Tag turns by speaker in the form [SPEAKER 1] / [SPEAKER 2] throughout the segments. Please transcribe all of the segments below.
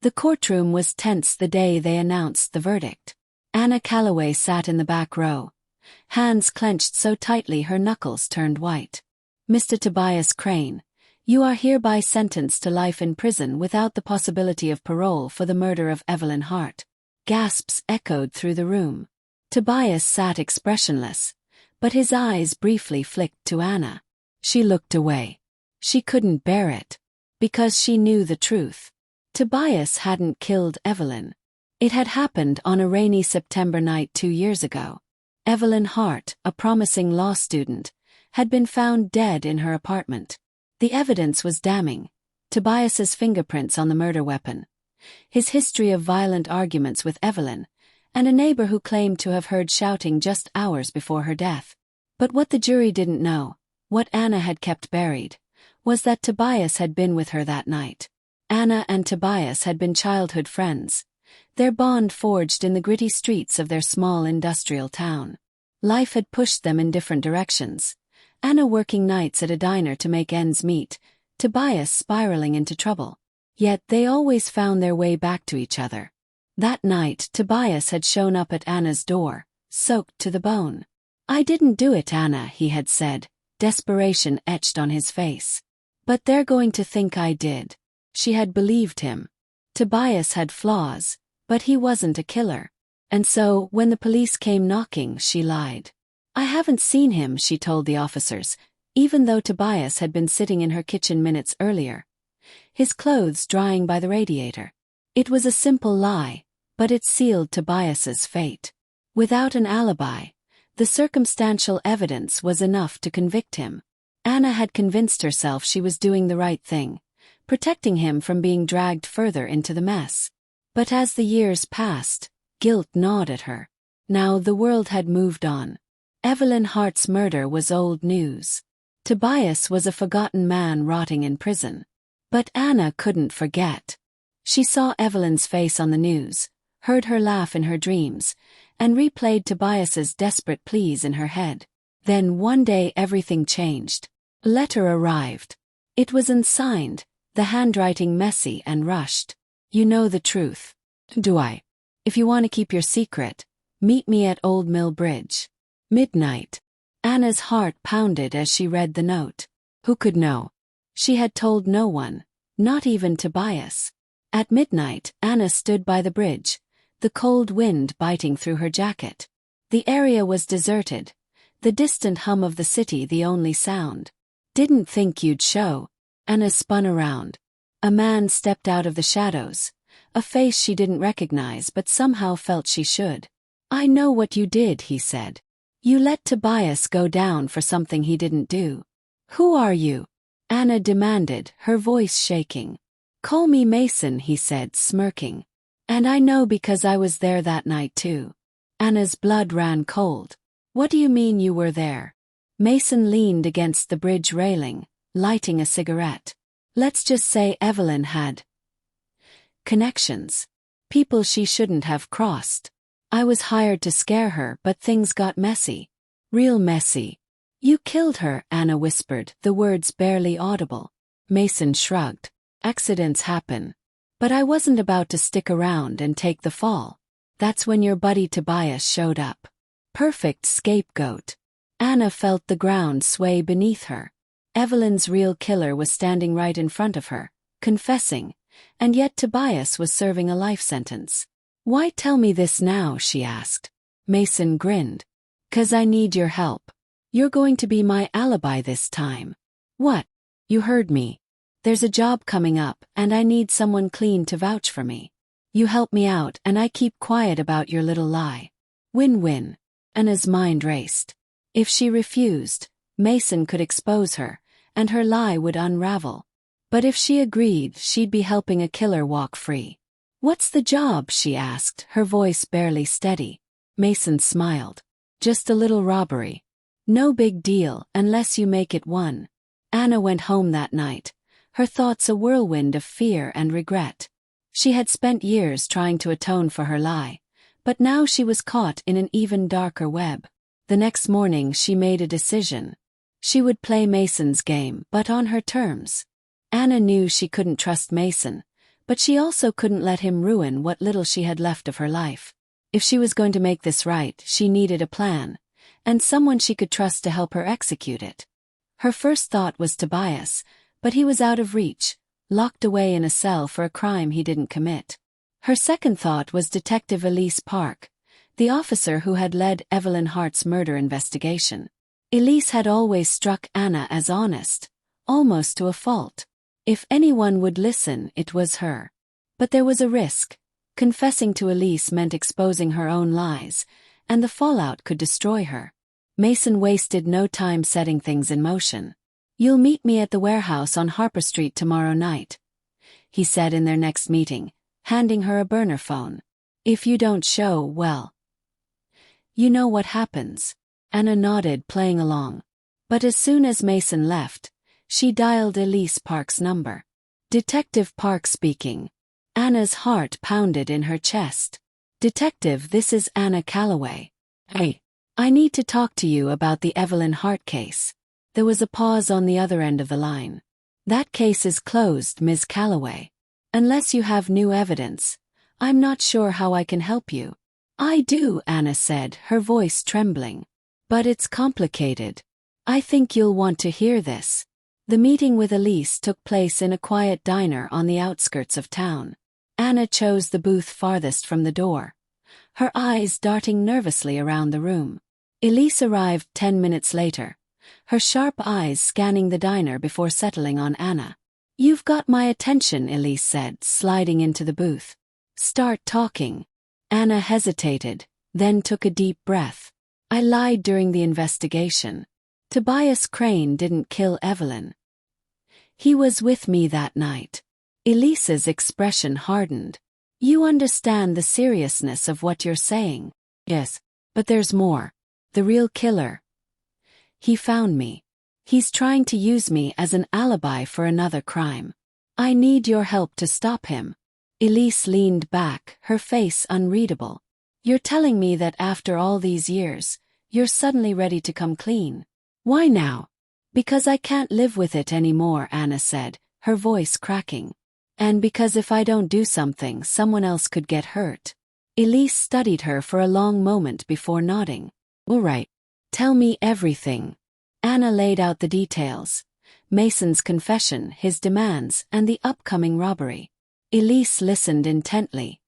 [SPEAKER 1] The courtroom was tense the day they announced the verdict. Anna Calloway sat in the back row, hands clenched so tightly her knuckles turned white. Mr. Tobias Crane, you are hereby sentenced to life in prison without the possibility of parole for the murder of Evelyn Hart. Gasps echoed through the room. Tobias sat expressionless, but his eyes briefly flicked to Anna. She looked away. She couldn't bear it. Because she knew the truth. Tobias hadn't killed Evelyn. It had happened on a rainy September night 2 years ago. Evelyn Hart, a promising law student, had been found dead in her apartment. The evidence was damning. Tobias's fingerprints on the murder weapon, his history of violent arguments with Evelyn, and a neighbor who claimed to have heard shouting just hours before her death. But what the jury didn't know, what Anna had kept buried, was that Tobias had been with her that night. Anna and Tobias had been childhood friends, their bond forged in the gritty streets of their small industrial town. Life had pushed them in different directions. Anna working nights at a diner to make ends meet, Tobias spiraling into trouble. Yet they always found their way back to each other. That night Tobias had shown up at Anna's door, soaked to the bone. "I didn't do it, Anna," he had said, desperation etched on his face. "But they're going to think I did." She had believed him. Tobias had flaws, but he wasn't a killer. And so, when the police came knocking, she lied. "I haven't seen him," she told the officers, even though Tobias had been sitting in her kitchen minutes earlier, his clothes drying by the radiator. It was a simple lie, but it sealed Tobias's fate. Without an alibi, the circumstantial evidence was enough to convict him. Anna had convinced herself she was doing the right thing, protecting him from being dragged further into the mess. But as the years passed, guilt gnawed at her. Now the world had moved on. Evelyn Hart's murder was old news. Tobias was a forgotten man rotting in prison. But Anna couldn't forget. She saw Evelyn's face on the news, heard her laugh in her dreams, and replayed Tobias's desperate pleas in her head. Then one day everything changed. A letter arrived. It was unsigned, the handwriting messy and rushed. "You know the truth." "Do I? If you want to keep your secret, meet me at Old Mill Bridge. Midnight." Anna's heart pounded as she read the note. Who could know? She had told no one, not even Tobias. At midnight, Anna stood by the bridge, the cold wind biting through her jacket. The area was deserted, the distant hum of the city the only sound. "Didn't think you'd show." Anna spun around. A man stepped out of the shadows, a face she didn't recognize but somehow felt she should. "I know what you did," he said. "You let Tobias go down for something he didn't do." "Who are you?" Anna demanded, her voice shaking. "Call me Mason," he said, smirking. "And I know because I was there that night too." Anna's blood ran cold. "What do you mean you were there?" Mason leaned against the bridge railing, lighting a cigarette. "Let's just say Evelyn had connections. People she shouldn't have crossed. I was hired to scare her, but things got messy. Real messy." "You killed her," Anna whispered, the words barely audible. Mason shrugged. "Accidents happen. But I wasn't about to stick around and take the fall. That's when your buddy Tobias showed up. Perfect scapegoat." Anna felt the ground sway beneath her. Evelyn's real killer was standing right in front of her, confessing, and yet Tobias was serving a life sentence. "Why tell me this now?" she asked. Mason grinned. "'Cause I need your help. You're going to be my alibi this time." "What?" "You heard me. There's a job coming up, and I need someone clean to vouch for me. You help me out, and I keep quiet about your little lie. Win-win." Anna's mind raced. If she refused, Mason could expose her, and her lie would unravel. But if she agreed, she'd be helping a killer walk free. "What's the job?" she asked, her voice barely steady. Mason smiled. "Just a little robbery. No big deal, unless you make it one." Anna went home that night, her thoughts a whirlwind of fear and regret. She had spent years trying to atone for her lie, but now she was caught in an even darker web. The next morning she made a decision. She would play Mason's game, but on her terms. Anna knew she couldn't trust Mason, But she also couldn't let him ruin what little she had left of her life. If she was going to make this right, she needed a plan, and someone she could trust to help her execute it. Her first thought was Tobias, but he was out of reach, locked away in a cell for a crime he didn't commit. Her second thought was Detective Elise Park, the officer who had led Evelyn Hart's murder investigation. Elise had always struck Anna as honest, almost to a fault. If anyone would listen, it was her. But there was a risk. Confessing to Elise meant exposing her own lies, and the fallout could destroy her. Mason wasted no time setting things in motion. "You'll meet me at the warehouse on Harper Street tomorrow night," he said in their next meeting, handing her a burner phone. "If you don't show, well, you know what happens." Anna nodded, playing along. But as soon as Mason left, she dialed Elise Park's number. "Detective Park speaking." Anna's heart pounded in her chest. "Detective, this is Anna Calloway. Hey, I need to talk to you about the Evelyn Hart case." There was a pause on the other end of the line. "That case is closed, Ms. Calloway. Unless you have new evidence, I'm not sure how I can help you." "I do," Anna said, her voice trembling. "But it's complicated. I think you'll want to hear this." The meeting with Elise took place in a quiet diner on the outskirts of town. Anna chose the booth farthest from the door, her eyes darting nervously around the room. Elise arrived 10 minutes later, her sharp eyes scanning the diner before settling on Anna. "You've got my attention," Elise said, sliding into the booth. "Start talking." Anna hesitated, then took a deep breath. "I lied during the investigation. Tobias Crane didn't kill Evelyn. He was with me that night." Elise's expression hardened. "You understand the seriousness of what you're saying?" "Yes, but there's more. The real killer. He found me. He's trying to use me as an alibi for another crime. I need your help to stop him." Elise leaned back, her face unreadable. "You're telling me that after all these years, you're suddenly ready to come clean? Why now?" "Because I can't live with it anymore," Anna said, her voice cracking. "And because if I don't do something, someone else could get hurt." Elise studied her for a long moment before nodding. "All right. Tell me everything." Anna laid out the details. Mason's confession, his demands, and the upcoming robbery. Elise listened intently,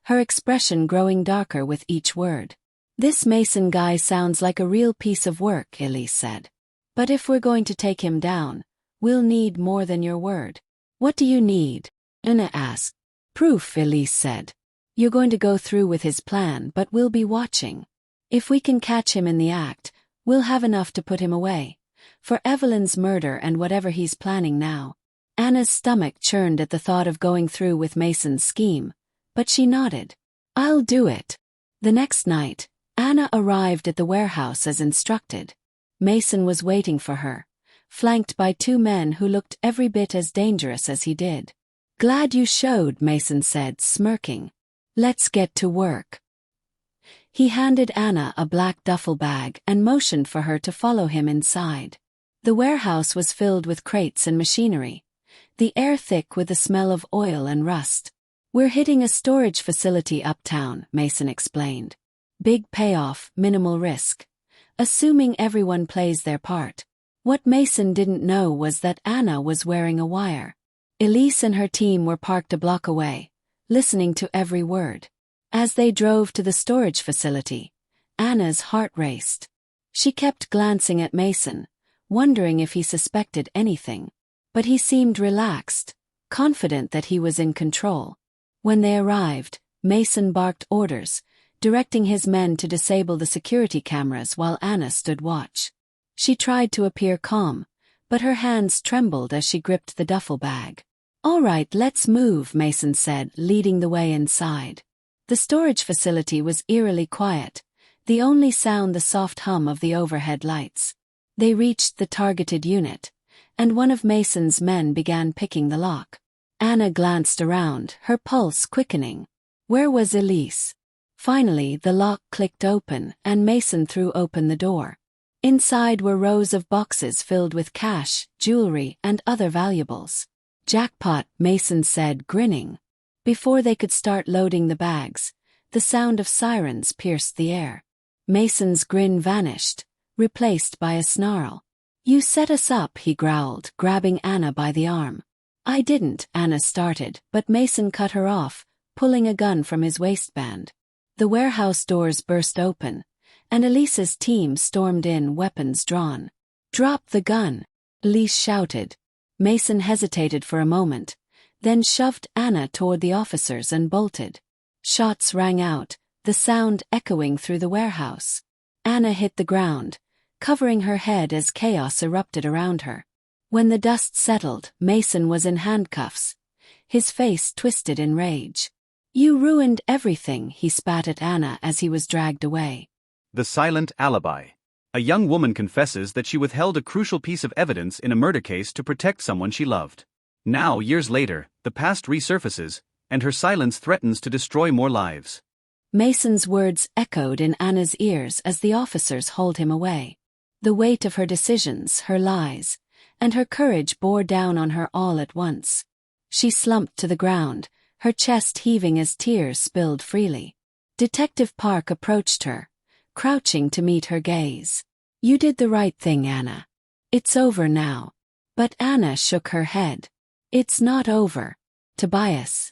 [SPEAKER 1] her expression growing darker with each word. "This Mason guy sounds like a real piece of work," Elise said. "But if we're going to take him down, we'll need more than your word." "What do you need?" Anna asked. "Proof," Elise said. "You're going to go through with his plan, but we'll be watching. If we can catch him in the act, we'll have enough to put him away. For Evelyn's murder and whatever he's planning now." Anna's stomach churned at the thought of going through with Mason's scheme, but she nodded. "I'll do it." The next night, Anna arrived at the warehouse as instructed. Mason was waiting for her, flanked by 2 men who looked every bit as dangerous as he did. "Glad you showed," Mason said, smirking. "Let's get to work." He handed Anna a black duffel bag and motioned for her to follow him inside. The warehouse was filled with crates and machinery, the air thick with the smell of oil and rust. "We're hitting a storage facility uptown," Mason explained. "Big payoff, minimal risk. Assuming everyone plays their part." What Mason didn't know was that Anna was wearing a wire. Elise and her team were parked a block away, listening to every word. As they drove to the storage facility, Anna's heart raced. She kept glancing at Mason, wondering if he suspected anything. But he seemed relaxed, confident that he was in control. When they arrived, Mason barked orders, directing his men to disable the security cameras while Anna stood watch. She tried to appear calm, but her hands trembled as she gripped the duffel bag. "All right, let's move," Mason said, leading the way inside. The storage facility was eerily quiet, the only sound the soft hum of the overhead lights. They reached the targeted unit, and one of Mason's men began picking the lock. Anna glanced around, her pulse quickening. Where was Elise? Finally, the lock clicked open, and Mason threw open the door. Inside were rows of boxes filled with cash, jewelry, and other valuables. "Jackpot," Mason said, grinning. Before they could start loading the bags, the sound of sirens pierced the air. Mason's grin vanished, replaced by a snarl. "You set us up," he growled, grabbing Anna by the arm. "I didn't," Anna started, but Mason cut her off, pulling a gun from his waistband. The warehouse doors burst open, and Elise's team stormed in, weapons drawn. "Drop the gun," Elise shouted. Mason hesitated for a moment, then shoved Anna toward the officers and bolted. Shots rang out, the sound echoing through the warehouse. Anna hit the ground, covering her head as chaos erupted around her. When the dust settled, Mason was in handcuffs, his face twisted in rage. "You ruined everything," he spat at Anna as he was dragged away.
[SPEAKER 2] The Silent Alibi. A young woman confesses that she withheld a crucial piece of evidence in a murder case to protect someone she loved. Now, years later, the past resurfaces, and her silence threatens to destroy more lives.
[SPEAKER 1] Mason's words echoed in Anna's ears as the officers hauled him away. The weight of her decisions, her lies, and her courage bore down on her all at once. She slumped to the ground, her chest heaving as tears spilled freely. Detective Park approached her, crouching to meet her gaze. "You did the right thing, Anna. It's over now." But Anna shook her head. "It's not over, Tobias.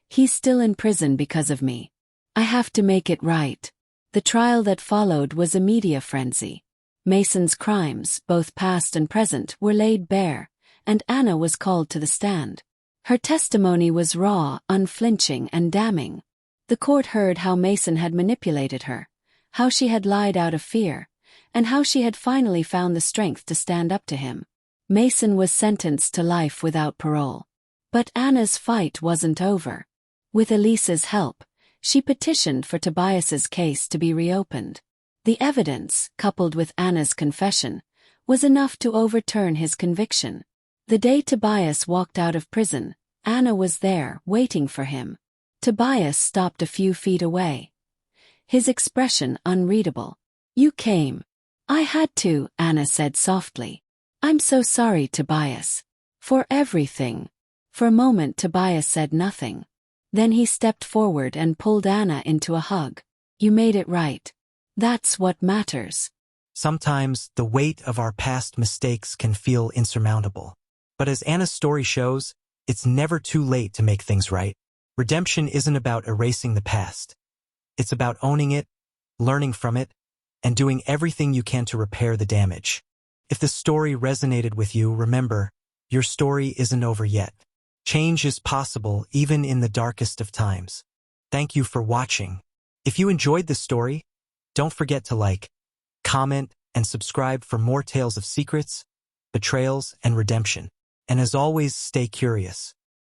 [SPEAKER 1] He's still in prison because of me. I have to make it right." The trial that followed was a media frenzy. Mason's crimes, both past and present, were laid bare, and Anna was called to the stand. Her testimony was raw, unflinching, and damning. The court heard how Mason had manipulated her, how she had lied out of fear, and how she had finally found the strength to stand up to him. Mason was sentenced to life without parole. But Anna's fight wasn't over. With Elise's help, she petitioned for Tobias's case to be reopened. The evidence, coupled with Anna's confession, was enough to overturn his conviction. The day Tobias walked out of prison, Anna was there, waiting for him. Tobias stopped a few feet away, his expression unreadable. "You came." "I had to," Anna said softly. "I'm so sorry, Tobias. For everything." For a moment Tobias said nothing. Then he stepped forward and pulled Anna into a hug. "You made it right. That's what matters."
[SPEAKER 3] Sometimes the weight of our past mistakes can feel insurmountable. But as Anna's story shows, it's never too late to make things right. Redemption isn't about erasing the past. It's about owning it, learning from it, and doing everything you can to repair the damage. If the story resonated with you, remember, your story isn't over yet. Change is possible even in the darkest of times. Thank you for watching. If you enjoyed this story, don't forget to like, comment, and subscribe for more tales of secrets, betrayals, and redemption. And as always, stay curious.